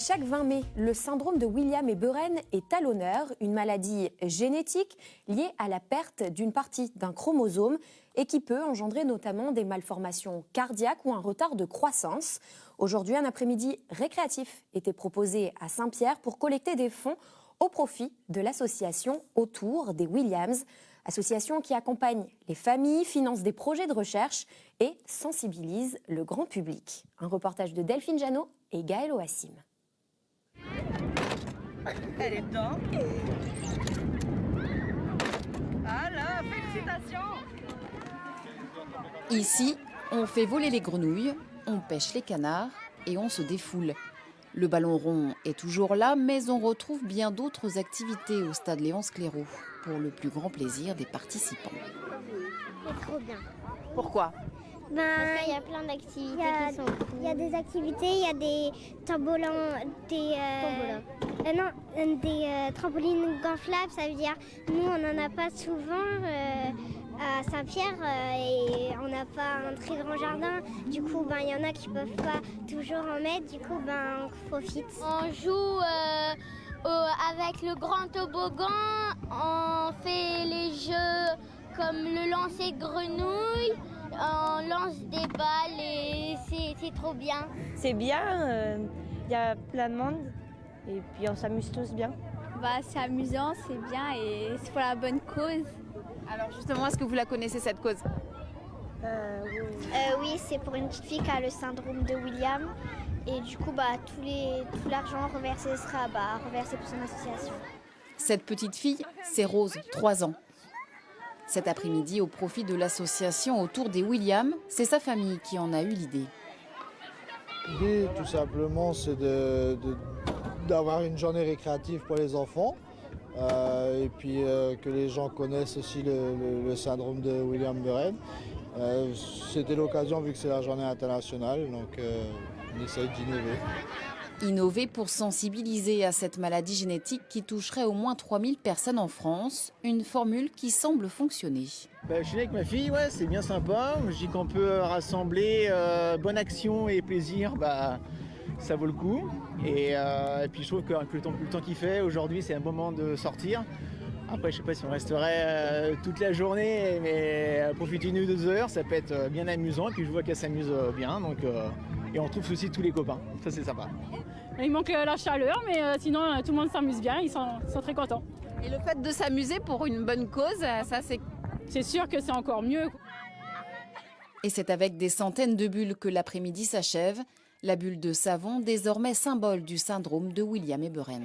Chaque 20 mai, le syndrome de William et Buren est à l'honneur, une maladie génétique liée à la perte d'une partie d'un chromosome et qui peut engendrer notamment des malformations cardiaques ou un retard de croissance. Aujourd'hui, un après-midi récréatif était proposé à Saint-Pierre pour collecter des fonds au profit de l'association Autour des Williams, association qui accompagne les familles, finance des projets de recherche et sensibilise le grand public. Un reportage de Delphine Janot et Gaël Oassim. Elle est dedans. Voilà, félicitations. Ici, on fait voler les grenouilles, on pêche les canards et on se défoule. Le ballon rond est toujours là, mais on retrouve bien d'autres activités au stade Léonce Clairaut, pour le plus grand plaisir des participants. C'est trop bien. Pourquoi ? Parce qu'il y a plein d'activités qui sont cool. Il y a des activités, il y a des trampolines, des trampolines gonflables, ça veut dire nous on n'en a pas souvent à Saint-Pierre et on n'a pas un très grand jardin. Du coup, il y en a qui peuvent pas toujours en mettre, du coup on profite. On joue avec le grand toboggan, on fait les jeux comme le lancer de grenouille. On lance des balles et c'est trop bien. C'est bien, y a plein de monde et puis on s'amuse tous bien. C'est amusant, c'est bien et c'est pour la bonne cause. Alors justement, est-ce que vous la connaissez cette cause ? Oui, c'est pour une petite fille qui a le syndrome de William et du coup tout l'argent reversé sera reversé pour son association. Cette petite fille, c'est Rose, 3 ans. Cet après-midi, au profit de l'association Autour des Williams, c'est sa famille qui en a eu l'idée. L'idée, tout simplement, c'est d'avoir une journée récréative pour les enfants et puis que les gens connaissent aussi le syndrome de William Buren. C'était l'occasion, vu que c'est la journée internationale, donc on essaye d'innover. Innover pour sensibiliser à cette maladie génétique qui toucherait au moins 3000 personnes en France, une formule qui semble fonctionner. Je suis avec ma fille, c'est bien sympa. Je dis qu'on peut rassembler bonne action et plaisir, ça vaut le coup. Et puis je trouve que le temps qu'il fait aujourd'hui, c'est un moment de sortir. Après, je sais pas si on resterait toute la journée, mais profiter 1 ou 2 heures, ça peut être bien amusant. Et puis je vois qu'elle s'amuse bien, et on trouve aussi tous les copains. Ça, c'est sympa. Il manque la chaleur, mais sinon tout le monde s'amuse bien, ils sont très contents. Et le fait de s'amuser pour une bonne cause, ça c'est sûr que c'est encore mieux. Et c'est avec des centaines de bulles que l'après-midi s'achève. La bulle de savon, désormais symbole du syndrome de William et Buren.